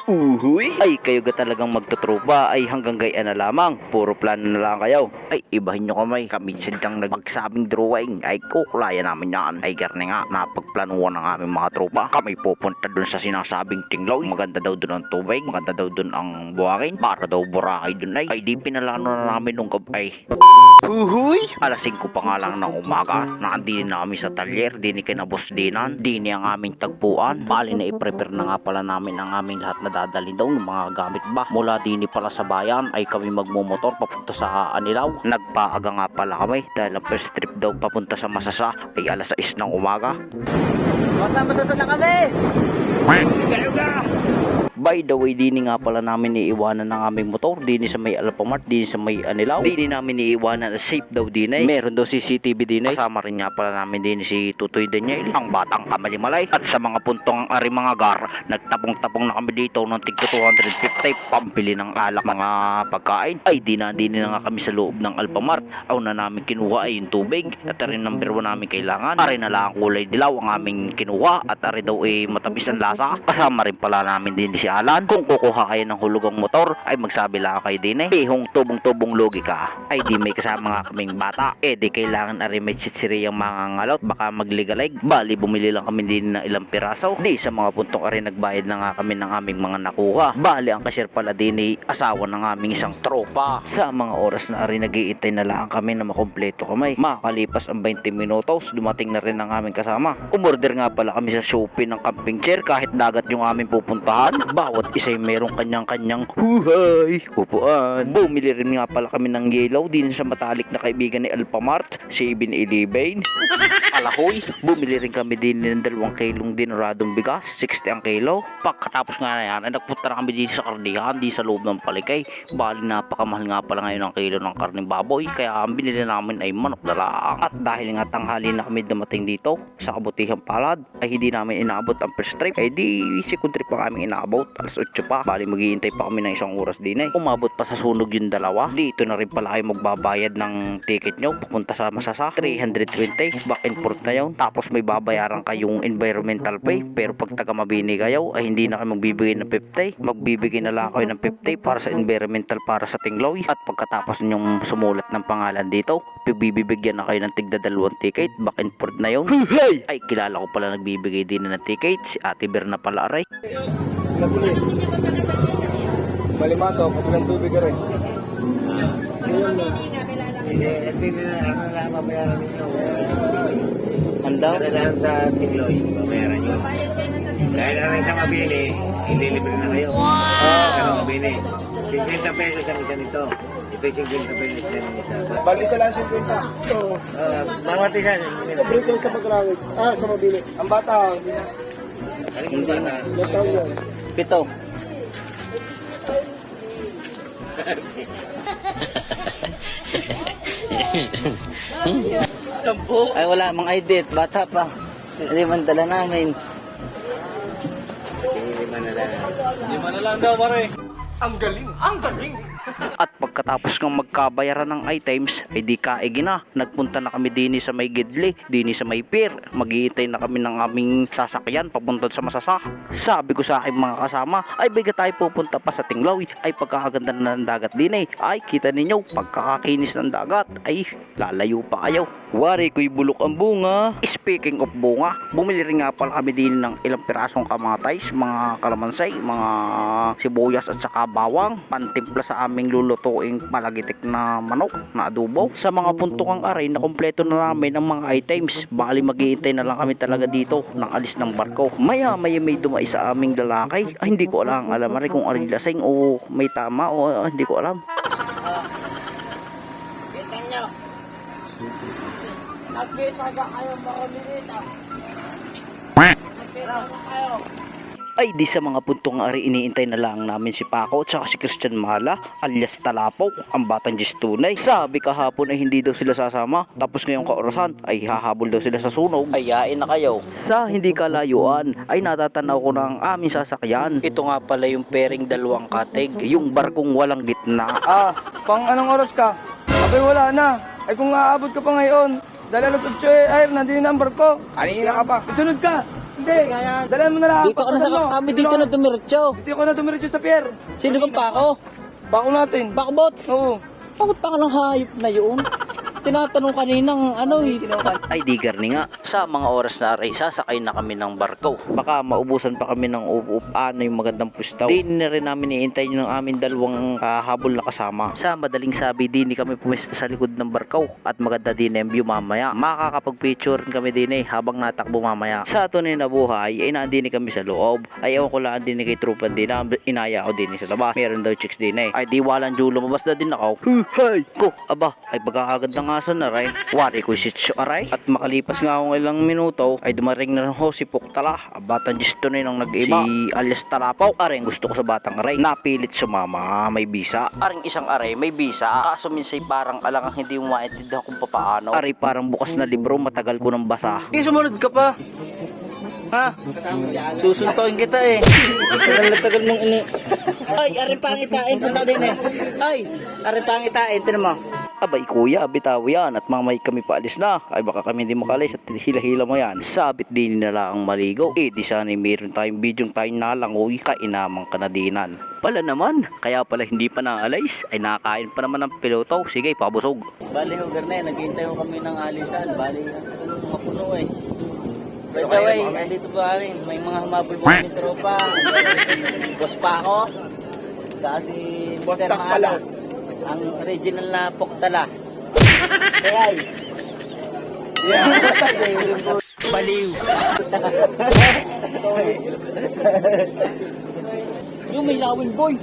Uhuy! Ay kayo ga talagang magtutropa ay hanggang gaya na lamang. Puro plano na lang kayo. Ay ibahin nyo kamay. Kami silang nagpagsabing drawing. Ay kukulaya namin yan. Ay garni nga napagplanuhan ng aming mga tropa. Kami pupunta dun sa sinasabing Tingloy. Maganda daw dun ang tubig. Maganda daw dun ang buhangin. Para daw Boracay dun ay di pinalano na namin nung gabay. Uhuy! Alas 5 pa nga lang ng umaga. Naandini na kami sa talyer. Dini kinabos dinan. Dini ang aming tagpuan. Bali na i-prepare na nga pala namin ang aming lahat na dadalhin daw ng mga gamit ba. Mula dini pala sa bayan ay kami magmumotor papunta sa Anilaw. Nagpaaga nga pala kami dahil ang first trip daw papunta sa Masasa ay alas 6 ng umaga. Masasa na kami! By the way, dini nga pala namin iiwanan ng aming motor. Dini sa may Alphamart, dini sa may Anilaw. Dini namin iiwanan na safe daw dini. Meron daw CCTV dini. Kasama rin nga pala namin dini si Tutoy Daniel, ang batang kamalimalay. At sa mga puntong ari mga gar, nagtapong-tapong na kami dito ng tig 250 pambili ng alak mga pagkain. Ay dini na nga kami sa loob ng Alphamart. Aw na namin kinuha ay yung tubig. At rin number 1 namin kailangan. Ari na lang kulay dilaw ang aming kinuha. At ari daw ay matamis ang lasa. Kasama rin pala namin din si Alan. Kung kukuha kayo ng hulugang motor ay magsabi lang kayo din Bihong tubong-tubong logika ay di may kasama nga kaming bata. Di kailangan ari may sitsiri ang mga ngalot. Baka magligalig. Bali bumili lang kami din ng ilang piraso. Di sa mga puntong ari nagbayad na nga kami ng aming mga nakuha. Bali ang cashier pala din asawa ng aming isang tropa. Sa mga oras na ari nag-iintay na lang kami na makompleto kami. Makalipas ang 20 minutos dumating na rin ang aming kasama. Umorder nga pala kami sa Shopee ng camping chair kahit dagat yung aming pupuntahan. Bawat isa'y merong kanyang-kanyang huhay, upuan. Bumili rin nga pala kami ng yellow din sa matalik na kaibigan ni Alphamart, 7-Eleven. Alahoy, bumili rin kami din ng 2 kilong dinoradong bigas, 60 ang kilo. Pagkatapos nga na yan, ay nagpunta na kami din sa karnihan, di sa loob ng palikay. Bali napakamahal nga pala ngayon ang kilo ng karning baboy, kaya ang binili namin ay manok na lang. At dahil nga tanghali na kami dumating dito sa kabutihang palad, ay hindi namin inaabot ang first trip, ay di second trip pa kami inaabot. Alas 8 pa. Bali maghihintay pa kami ng 1 oras din Umabot pa sa sunog yung dalawa. Dito na rin pala kayo magbabayad ng ticket nyo papunta sa Masasa. 320. Back and forth na yun. Tapos may babayaran kayong environmental pay. Pero pag taga Mabini kayo ay hindi na kayo magbibigay ng 50. Magbibigay na lang kayo ng 50 para sa environmental para sa Tingloy. At pagkatapos nyong sumulat ng pangalan dito, bibibigyan na kayo ng tigda 2 ticket. Back and forth na yun. Ay kilala ko pala nagbibigay din ng ticket. Si Ate Berna pala aray. Naguli. Malimato, kapulang tubig ka rin. Ngayon na. Hindi na ano lang mabayaran ninyo. Andaw? Para lang sa Tingloy, mabayaran nyo. Dahil na rin sa Mabili, ililibre na kayo. Sa Mabili. 50 pesos ang isa nito. Ito yung 50 pesos na isa. Bali sa lang 50. So, bawat isa. Libre kayo sa Pagrawid. Sa Mabili. Ang bata, hindi na. Ito yun. 7. Ay wala mang ID at bata pa. Hindi man dala namin. Lima na lang daw pare. Ang galing! Ang galing! At pagkatapos ng magkabayaran ng items, ay di kaigi na. Nagpunta na kami dini sa may Gidli, dini sa may pier. Maghihintay na kami ng aming sasakyan papunta sa Masasa. Sabi ko sa aking mga kasama, ay biga tayo pupunta pa sa Tingloy. Ay pagkakaganda na ng dagat dini. Ay kita ninyo, pagkakakinis ng dagat, ay lalayo pa kayo. Wari ko'y bulok ang bunga. Speaking of bunga, bumili rin nga pala kami din ng ilang pirasong kamatis, mga kalamansay, mga sibuyas at saka bawang. Pantimpla sa aming lulutuing malagitik na manok na adobo. Sa mga puntukang aray na kompleto na namin ang mga items. Bali maghihintay na lang kami talaga dito ng alis ng barko. Maya may dumay sa aming lalaki. Ay, hindi ko alam rin kung aray lasing o may tama o hindi ko alam. Bitan nyo. Nakita ka kayo makamilita. Nakita ka kayo. Ay di sa mga puntong ari iniintay na lang namin si Paco at saka si Christian Mala alias Talapaw, ang batang Diyos tunay. Sabi kahapon ay hindi daw sila sasama, tapos ngayong kaorasan ay hahabol daw sila sa sunog. Ayain na kayo. Sa hindi kalayuan ay natatanaw ko na ang aming sasakyan. Ito nga pala yung pairing 2 katig, yung barkong walang gitna. Pang anong oras ka? Abay wala na. Ay kung aabot ka pa ngayon, dahil alas 8 ay nandito na ang barko. Kanina ka pa. Isunod ka. Hindi, dala mo na lang. Dito ka na sa kami, dito na dumiretso. Dito ko na dumiretso sa pier. Sino bang pako? Bako natin. Bakbot? Oo. Bakit pa ka ng hayop na yun? Tinatanong kaninang ano eh. Ay di garni nga. Sa mga oras na aray, sasakay na kami ng barko. Baka maubusan pa kami ng ano yung magandang pustaw. Di na rin namin iintay yung amin dalawang habol na kasama. Sa madaling sabi, di ni kami pumesta sa likod ng barko. At maganda din ang view mamaya. Makakapag-picture kami din habang natakbo mamaya. Sa tunay na buhay, ay naandini kami sa loob. Ay ewan ko lang din kay trupa din na inaya ako din sa labas. Meron daw chicks din Ay di walang Diyo, lumabas na din ako. Hay! Ko, aba, ay pagkakaganda nga sa naray. Wari ko si Tso aray. At makalipas nga akong ilang minuto, ay dumaring na rin ho si Puktala. Batang gisto na nang nag-iba. Si alias Talapaw. Aray, gusto ko sa batang aray. Napilit sumama, may bisa. Aring isang aray, may bisa. Kaso minsay parang alangang hindi mo maintindihan kung paano. Aray, parang bukas na libro, matagal ko nang basa. Sumunod ka pa. Ha? Susuntoin kita eh. Tagal mong ini. Ay, aring pangitain, punta din Ay, aring pangitain, tinan mo. Abay kuya, bitaw yan at mamay kami paalis na. Ay baka kami hindi makalis at hila-hila mo yan. Sabit din nila ang maligaw. di sana meron tayong bidyong tayong nalangoy kainamang kanadinan. Pala naman, kaya pala hindi pa naalis. Ay nakakain pa naman ng piloto. Sige, pabusog. Bali ho, Garne, naghihintay ho kami ng alisan. Bali, mapuno eh. By the way, nandito ba kami? May mga humabol po kami tropa. Boss pa ako. Dati, Boss Sir Tak pala. Maala. Ang original na Puktala. Kaya ay. Baliw. Yung may lawin boy.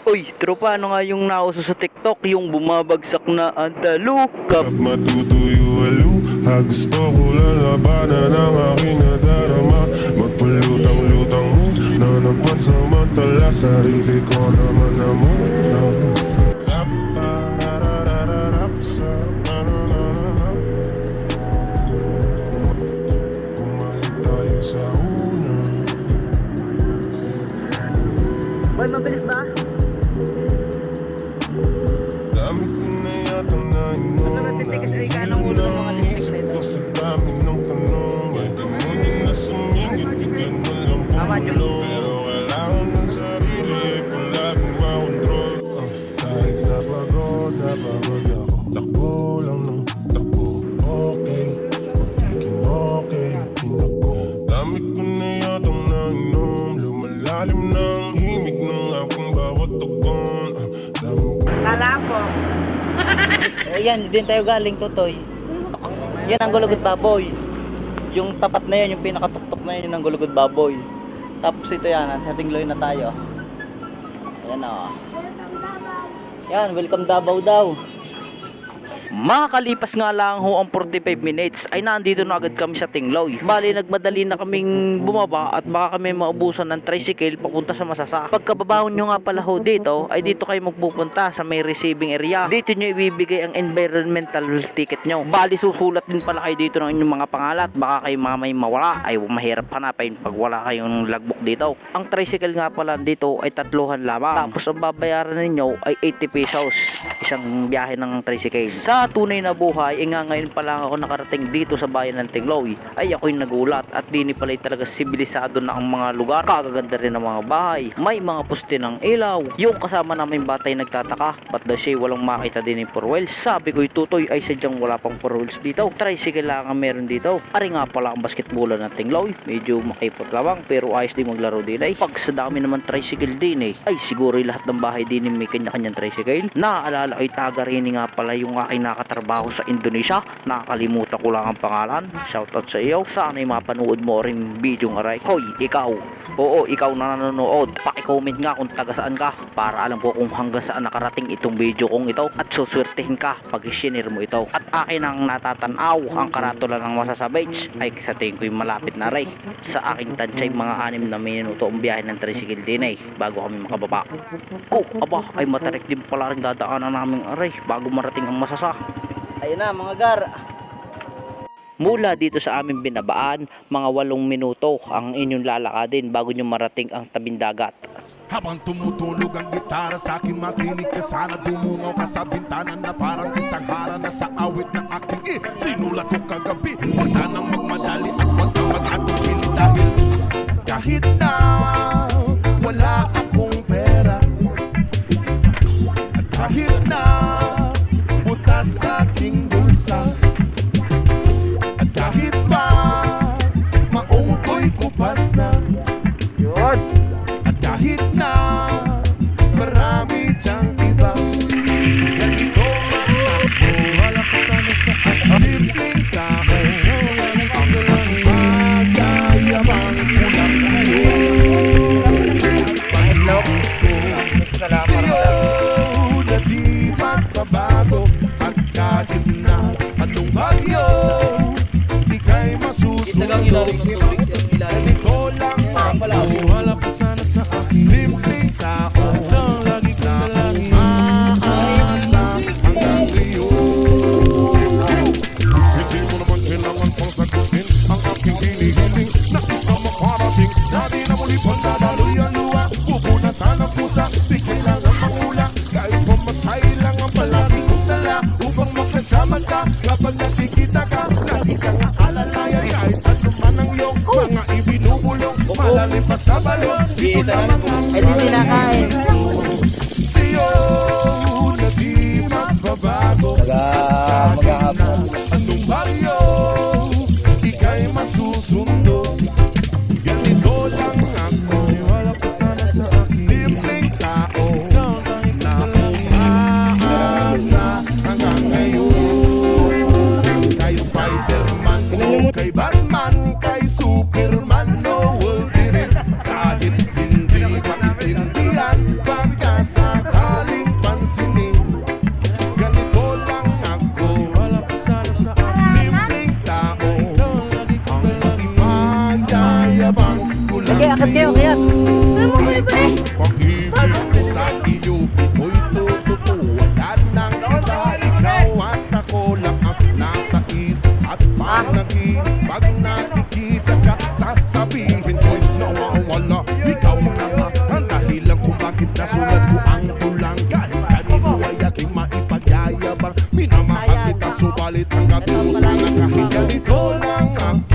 Uy, tropa, ano nga yung nauso sa TikTok? Yung bumabagsak na antalukap. Matutuyo-alo gusto ko lalabanan ang aking nadarama. Magpalutang-lutang mo na napagsamantala. Sarili ko naman na muna. Bumalik tayo sa una. Boy, mabilis ba? Dami ko na yatang nainom. Naisip ko sa dami ng tanong. Ay di mo niya nasumingit. Bigla na lang pumulong. Pero kailangan ng sarili ay palaging makontrol. Kahit napagod ako. Takbo lang ng takbo. Okay, magiging okay. Hinako. Dami ko na yatang nainom. Lumalalim ng himig ng aking bawat tugon. Dami ko Ayan, din tayo galing, Totoy. Yan ang Gulugod Baboy. Yung tapat na yan, yung pinakatuktok na yan, yung ang Gulugod Baboy. Tapos ito yan, sa Tingloy na tayo. Ayan o. Yan, welcome Davao daw. Makakalipas nga lang ho ang 45 minutes ay nandito na agad kami sa Tingloy. Bali nagmadali na kaming bumaba at baka kami maubusan ng tricycle papunta sa Masasa. Pagkababahon nyo nga pala ho dito ay dito kayo magpupunta sa may receiving area. Dito nyo ibibigay ang environmental ticket nyo. Bali susulat din pala kayo dito ng inyong mga pangalat. Baka kayo mamay mawala ay mahirap hanapin pag wala kayong logbook dito. Ang tricycle nga pala dito ay 3 lamang. Tapos ang babayaran ninyo ay 80 pesos. Isang biyahe ng tricycle. Sa tunay na buhay, nga ngayon pa lang ako nakarating dito sa bayan ng Tingloy, ay ako'y nagulat at dini pala talaga sibilisado na ang mga lugar. Kagaganda rin ng mga bahay, may mga poste ng ilaw. Yung kasama namin batay nagtataka, ba't daw siya walang makita din yung 4 wheels? Sabi ko'y tutoy ay sadyang wala pang 4 wheels dito. Tricycle lang ang meron dito. Ari nga pala ang basketbolan ng Tingloy, medyo makipot lamang pero ayos din maglaro din ay. Pag sa dami naman tricycle din ay siguro lahat ng bahay din may kanya-kanyang tricycle. Naaalala ko'y taga rin nga pala yung aking nakatrabaho sa Indonesia. Nakakalimutan ko lang ang pangalan. Shoutout sa iyo. Sana'y mapanood mo rin video ng aray. Hoy, ikaw. Oo, ikaw na nanonood. Paki-comment nga kung taga saan ka para alam ko kung hanggang saan nakarating itong video kong ito at suswertehin ka pag i-share mo ito. At akin ang natatanaw ang karatula ng Masasa Beach ay sa tingin ko'y malapit na aray. Sa aking tansay mga 6 na minuto ang biyahe ng tricycle din bago kami makababa. Aba, ay matarik din pala rin dadaanan namin aray bago marating ang Masasa. Ayun na, mga gar. Mula dito sa aming binabaan, mga 8 minuto ang inyong lalakadin bago nyo marating ang tabing dagat. Habang tumutunog ang gitara sa aking makinig ka sana. Dumungaw ka sa bintana na parang isang hara na sa awit na aking sinulat ko kagabi. Huwag sanang magmadali at huwag kang mag-atupili dahil kahit na wala akong pera, at kahit na butas sa aking bulsa, at kahit pa maong ko'y kupas na, at kahit na marami diyang iba, ganito man ako, wala ka sana sa akin. Simpleng tao, ang walang magayabang kulang sa'yo. Sa'yo na di magbabago, at kahit na anong bagyo, ika'y masusunod. Ganito lang ako, wala ka sana sa akin. Simpleng tao, nang lagi kang aasa hanggang ngayon. Hindi mo naman kailangan pang sagutin ang aking hinihiling. Nais na makarating, na di na muli pagdadaloy ang luha. Pupunasan ang pusa, di kailangan mangula. Kahit pumasay lang ang palagi kong dala, upang makasama ka kapag nakikita ka. Lagi kang aalalayan kahit ano man ang iyong mga ibinubulong. Malalim pa sa balon, di ko lamang ang Ay, di kinakain. sa'yo na di magbabago. Maghahapon. Anong bagyo, ika'y masusundo. Ganito lang ako, wala ka sana sa akin. Simpleng tao, na umaasa hanggang ngayon. Kay Spider-Man o kay Batman, kay Superman o Wolverine, kahit hindi maintindihan, pagkasakaling pansinin. Ganito lang ako, wala ka sana sa akin. Simpleng tao, ang ipayayabang ko lang sa'yo. Pag-ibig ko sa iyo, ito'y totoo. Wala nang iba, ikaw at ako lang ang nasa isip at panaginip. Pag nakikita ka, sasabihin ko'y nawawala. Ikaw na nga ang dahilan kung bakit nasulat ko ang tulang. Kahit kanino ay aking maipagyayabang, minamahal kita subalit hanggang dulo sana. Kahit ganito lang ako,